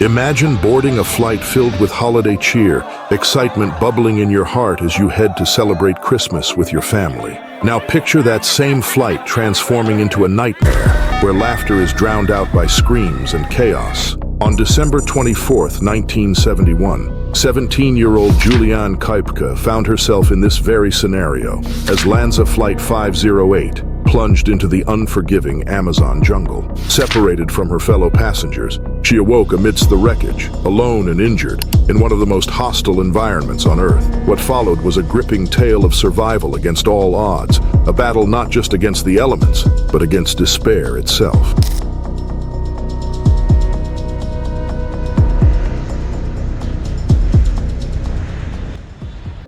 Imagine boarding a flight filled with holiday cheer, excitement bubbling in your heart as you head to celebrate Christmas with your family. Now picture that same flight transforming into a nightmare, where laughter is drowned out by screams and chaos. On December 24th, 1971, 17-year-old Juliane Koepcke found herself in this very scenario as Lanza Flight 508 plunged into the unforgiving Amazon jungle. Separated from her fellow passengers, she awoke amidst the wreckage, alone and injured, in one of the most hostile environments on Earth. What followed was a gripping tale of survival against all odds, a battle not just against the elements, but against despair itself.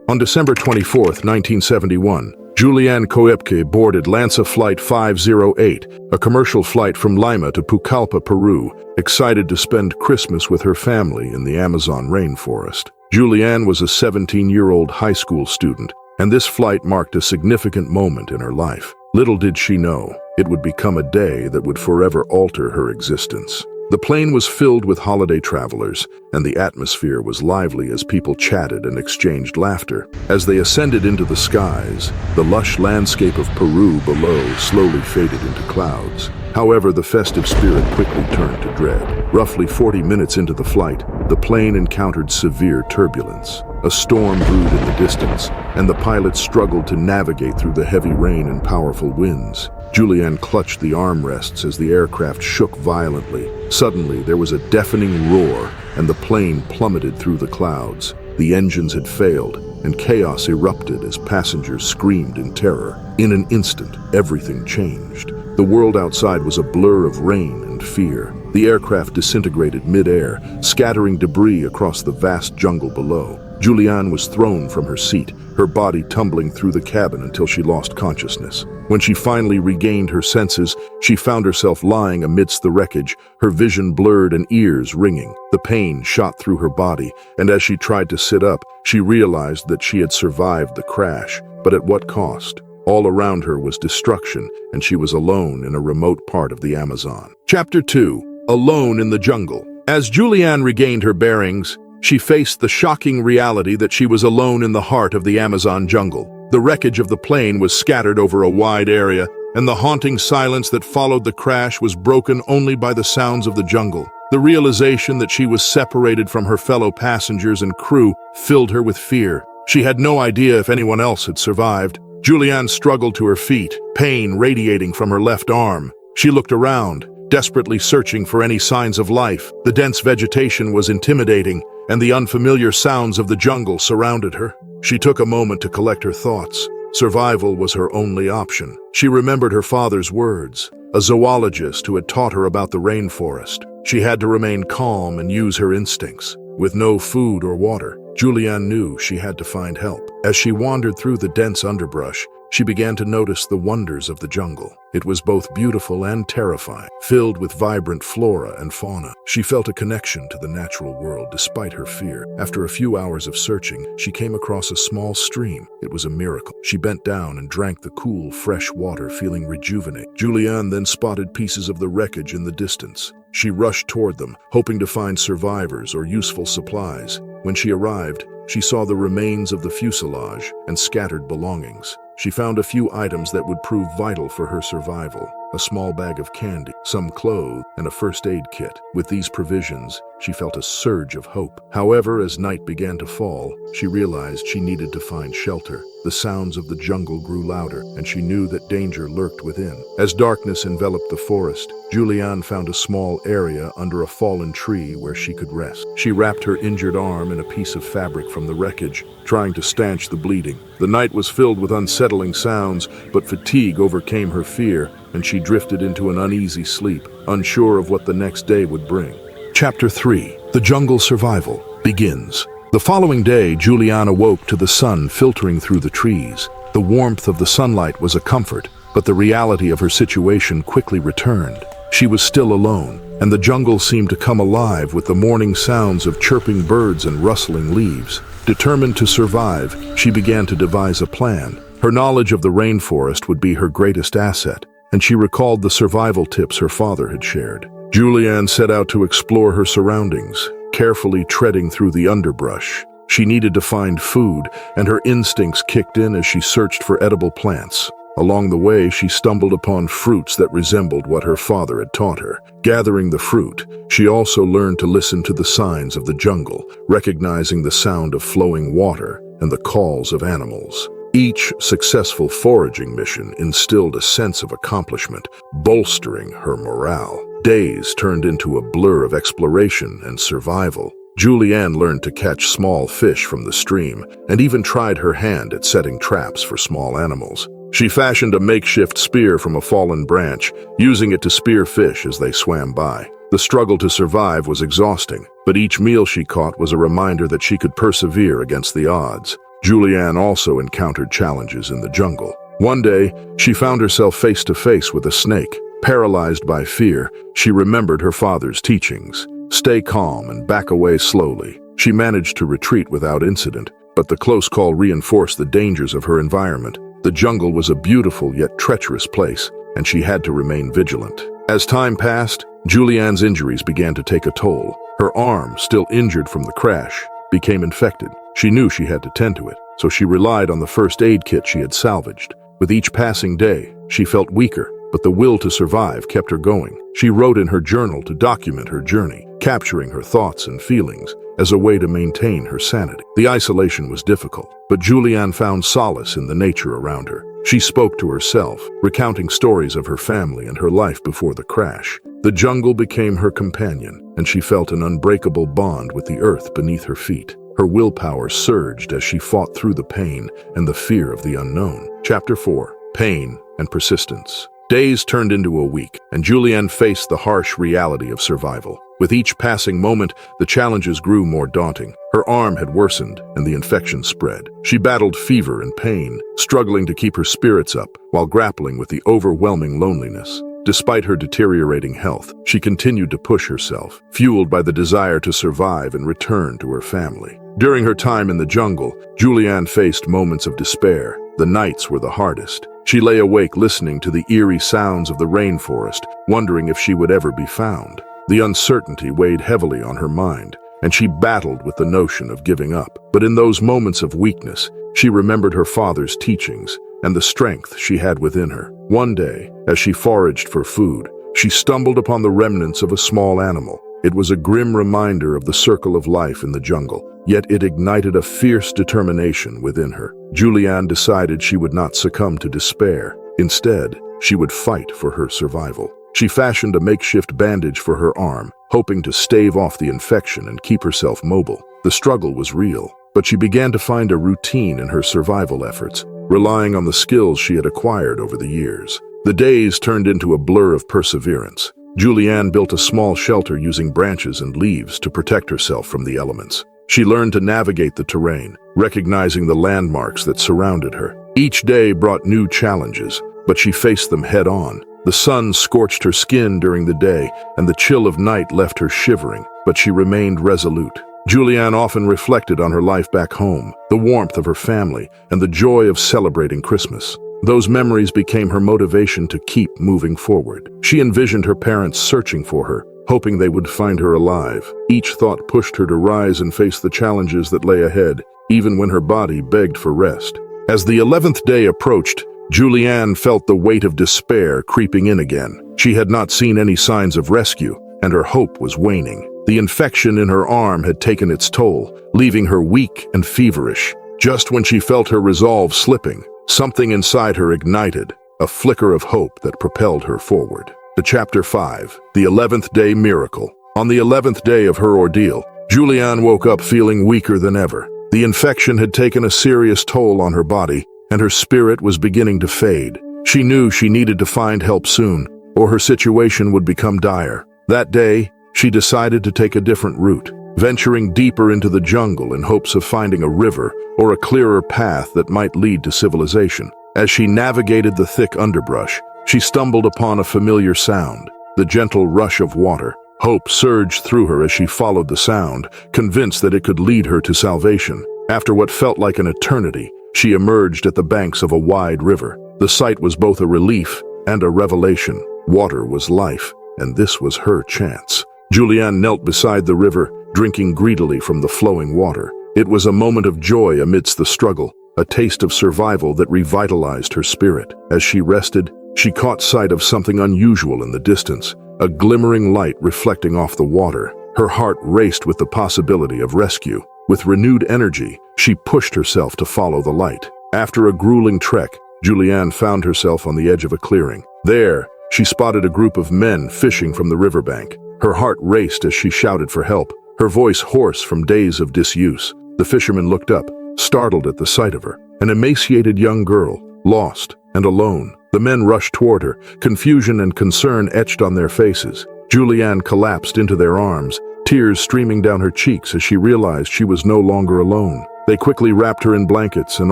On December 24, 1971, Juliane Koepcke boarded Lanza Flight 508, a commercial flight from Lima to Pucallpa, Peru, excited to spend Christmas with her family in the Amazon rainforest. Juliane was a 17-year-old high school student, and this flight marked a significant moment in her life. Little did she know, it would become a day that would forever alter her existence. The plane was filled with holiday travelers, and the atmosphere was lively as people chatted and exchanged laughter. As they ascended into the skies, the lush landscape of Peru below slowly faded into clouds. However, the festive spirit quickly turned to dread. Roughly 40 minutes into the flight, the plane encountered severe turbulence. A storm brewed in the distance, and the pilots struggled to navigate through the heavy rain and powerful winds. Juliane clutched the armrests as the aircraft shook violently. Suddenly, there was a deafening roar, and the plane plummeted through the clouds. The engines had failed, and chaos erupted as passengers screamed in terror. In an instant, everything changed. The world outside was a blur of rain and fear. The aircraft disintegrated mid-air, scattering debris across the vast jungle below. Juliane was thrown from her seat, her body tumbling through the cabin until she lost consciousness. When she finally regained her senses, she found herself lying amidst the wreckage, her vision blurred and ears ringing. The pain shot through her body, and as she tried to sit up, she realized that she had survived the crash, but at what cost? All around her was destruction, and she was alone in a remote part of the Amazon. Chapter 2: Alone in the Jungle. As Juliane regained her bearings, she faced the shocking reality that she was alone in the heart of the Amazon jungle. The wreckage of the plane was scattered over a wide area, and the haunting silence that followed the crash was broken only by the sounds of the jungle. The realization that she was separated from her fellow passengers and crew filled her with fear. She had no idea if anyone else had survived. Juliane struggled to her feet, pain radiating from her left arm. She looked around, desperately searching for any signs of life. The dense vegetation was intimidating, and the unfamiliar sounds of the jungle surrounded her. She took a moment to collect her thoughts. Survival was her only option. She remembered her father's words, a zoologist who had taught her about the rainforest. She had to remain calm and use her instincts. With no food or water, Juliane knew she had to find help. As she wandered through the dense underbrush, she began to notice the wonders of the jungle. It was both beautiful and terrifying, filled with vibrant flora and fauna. She felt a connection to the natural world despite her fear. After a few hours of searching, she came across a small stream. It was a miracle. She bent down and drank the cool, fresh water, feeling rejuvenated. Juliane then spotted pieces of the wreckage in the distance. She rushed toward them, hoping to find survivors or useful supplies. When she arrived, she saw the remains of the fuselage and scattered belongings. She found a few items that would prove vital for her survival: a small bag of candy, some clothes, and a first aid kit. With these provisions, she felt a surge of hope. However, as night began to fall, she realized she needed to find shelter. The sounds of the jungle grew louder, and she knew that danger lurked within. As darkness enveloped the forest, Juliane found a small area under a fallen tree where she could rest. She wrapped her injured arm in a piece of fabric from the wreckage, trying to stanch the bleeding. The night was filled with unsettling sounds, but fatigue overcame her fear, and she drifted into an uneasy sleep, unsure of what the next day would bring. Chapter 3: The Jungle Survival begins. The following day, Juliane awoke to the sun filtering through the trees. The warmth of the sunlight was a comfort, but the reality of her situation quickly returned. She was still alone, and the jungle seemed to come alive with the morning sounds of chirping birds and rustling leaves. Determined to survive, she began to devise a plan. Her knowledge of the rainforest would be her greatest asset, and she recalled the survival tips her father had shared. Juliane set out to explore her surroundings, carefully treading through the underbrush. She needed to find food, and her instincts kicked in as she searched for edible plants. Along the way, she stumbled upon fruits that resembled what her father had taught her. Gathering the fruit, she also learned to listen to the signs of the jungle, recognizing the sound of flowing water and the calls of animals. Each successful foraging mission instilled a sense of accomplishment, bolstering her morale. Days turned into a blur of exploration and survival. Juliane learned to catch small fish from the stream and even tried her hand at setting traps for small animals. She fashioned a makeshift spear from a fallen branch, using it to spear fish as they swam by. The struggle to survive was exhausting, but each meal she caught was a reminder that she could persevere against the odds. Juliane also encountered challenges in the jungle. One day, she found herself face to face with a snake. Paralyzed by fear, she remembered her father's teachings. Stay calm and back away slowly. She managed to retreat without incident, but the close call reinforced the dangers of her environment. The jungle was a beautiful yet treacherous place, and she had to remain vigilant. As time passed, Juliane's injuries began to take a toll. Her arm, still injured from the crash, became infected. She knew she had to tend to it, so she relied on the first aid kit she had salvaged. With each passing day, she felt weaker, but the will to survive kept her going. She wrote in her journal to document her journey, capturing her thoughts and feelings as a way to maintain her sanity. The isolation was difficult, but Juliane found solace in the nature around her. She spoke to herself, recounting stories of her family and her life before the crash. The jungle became her companion, and she felt an unbreakable bond with the earth beneath her feet. Her willpower surged as she fought through the pain and the fear of the unknown. Chapter 4. Pain and Persistence. Days turned into a week, and Juliane faced the harsh reality of survival. With each passing moment, the challenges grew more daunting. Her arm had worsened, and the infection spread. She battled fever and pain, struggling to keep her spirits up while grappling with the overwhelming loneliness. Despite her deteriorating health, she continued to push herself, fueled by the desire to survive and return to her family. During her time in the jungle, Juliane faced moments of despair. The nights were the hardest. She lay awake listening to the eerie sounds of the rainforest, wondering if she would ever be found. The uncertainty weighed heavily on her mind, and she battled with the notion of giving up. But in those moments of weakness, she remembered her father's teachings and the strength she had within her. One day, as she foraged for food, she stumbled upon the remnants of a small animal. It was a grim reminder of the circle of life in the jungle, yet it ignited a fierce determination within her. Juliane decided she would not succumb to despair. Instead, she would fight for her survival. She fashioned a makeshift bandage for her arm, hoping to stave off the infection and keep herself mobile. The struggle was real, but she began to find a routine in her survival efforts, relying on the skills she had acquired over the years. The days turned into a blur of perseverance. Juliane built a small shelter using branches and leaves to protect herself from the elements. She learned to navigate the terrain, recognizing the landmarks that surrounded her. Each day brought new challenges, but she faced them head-on. The sun scorched her skin during the day, and the chill of night left her shivering, but she remained resolute. Juliane often reflected on her life back home, the warmth of her family, and the joy of celebrating Christmas. Those memories became her motivation to keep moving forward. She envisioned her parents searching for her, hoping they would find her alive. Each thought pushed her to rise and face the challenges that lay ahead, even when her body begged for rest. As the 11th day approached, Juliane felt the weight of despair creeping in again. She had not seen any signs of rescue, and her hope was waning. The infection in her arm had taken its toll, leaving her weak and feverish. Just when she felt her resolve slipping, something inside her ignited, a flicker of hope that propelled her forward. To Chapter 5, The 11th Day Miracle. On the 11th day of her ordeal, Juliane woke up feeling weaker than ever. The infection had taken a serious toll on her body, and her spirit was beginning to fade. She knew she needed to find help soon, or her situation would become dire. That day, she decided to take a different route, venturing deeper into the jungle in hopes of finding a river or a clearer path that might lead to civilization. As she navigated the thick underbrush, she stumbled upon a familiar sound, the gentle rush of water. Hope surged through her as she followed the sound, convinced that it could lead her to salvation. After what felt like an eternity, she emerged at the banks of a wide river. The sight was both a relief and a revelation. Water was life, and this was her chance. Juliane knelt beside the river, drinking greedily from the flowing water. It was a moment of joy amidst the struggle, a taste of survival that revitalized her spirit. As she rested, she caught sight of something unusual in the distance, a glimmering light reflecting off the water. Her heart raced with the possibility of rescue. With renewed energy, she pushed herself to follow the light. After a grueling trek, Juliane found herself on the edge of a clearing. There, she spotted a group of men fishing from the riverbank. Her heart raced as she shouted for help, her voice hoarse from days of disuse. The fishermen looked up, startled at the sight of her, an emaciated young girl, lost and alone. The men rushed toward her, confusion and concern etched on their faces. Juliane collapsed into their arms, tears streaming down her cheeks as she realized she was no longer alone. They quickly wrapped her in blankets and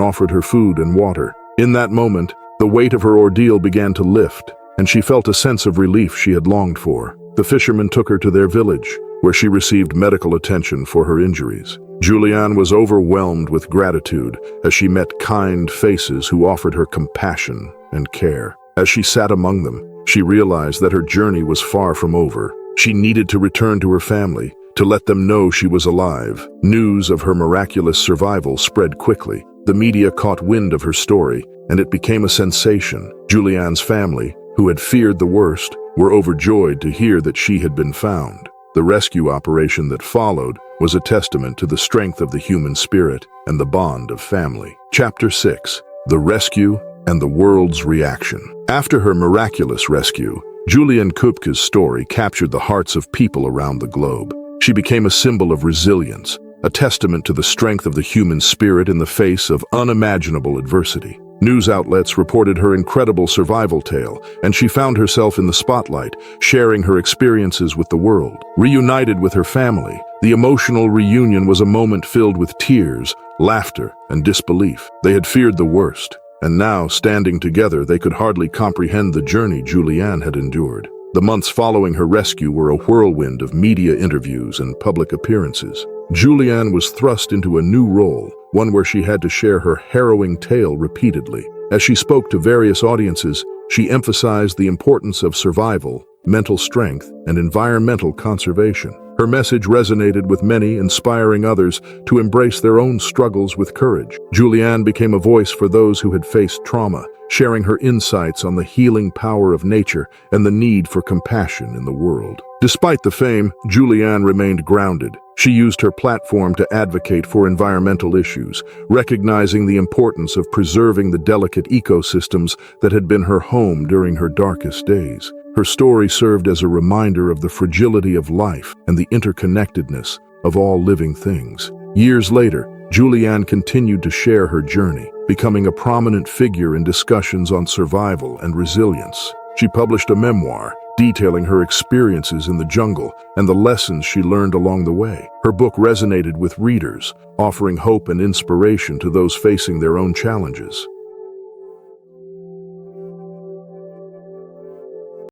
offered her food and water. In that moment, the weight of her ordeal began to lift, and she felt a sense of relief she had longed for. The fishermen took her to their village, where she received medical attention for her injuries. Juliane was overwhelmed with gratitude as she met kind faces who offered her compassion and care. As she sat among them, she realized that her journey was far from over. She needed to return to her family, to let them know she was alive. News of her miraculous survival spread quickly. The media caught wind of her story, and it became a sensation. Juliane's family, who had feared the worst, were overjoyed to hear that she had been found. The rescue operation that followed was a testament to the strength of the human spirit and the bond of family. Chapter 6. The Rescue and the World's Reaction. After her miraculous rescue, Juliane Koepcke's story captured the hearts of people around the globe. She became a symbol of resilience, a testament to the strength of the human spirit in the face of unimaginable adversity. News outlets reported her incredible survival tale, and she found herself in the spotlight, sharing her experiences with the world. Reunited with her family, the emotional reunion was a moment filled with tears, laughter, and disbelief. They had feared the worst, and now, standing together, they could hardly comprehend the journey Juliane had endured. The months following her rescue were a whirlwind of media interviews and public appearances. Juliane was thrust into a new role, one where she had to share her harrowing tale repeatedly. As she spoke to various audiences, she emphasized the importance of survival, mental strength, and environmental conservation. Her message resonated with many, inspiring others to embrace their own struggles with courage. Juliane became a voice for those who had faced trauma, sharing her insights on the healing power of nature and the need for compassion in the world. Despite the fame, Juliane remained grounded. She used her platform to advocate for environmental issues, recognizing the importance of preserving the delicate ecosystems that had been her home during her darkest days. Her story served as a reminder of the fragility of life and the interconnectedness of all living things. Years later, Juliane continued to share her journey, becoming a prominent figure in discussions on survival and resilience. She published a memoir detailing her experiences in the jungle and the lessons she learned along the way. Her book resonated with readers, offering hope and inspiration to those facing their own challenges.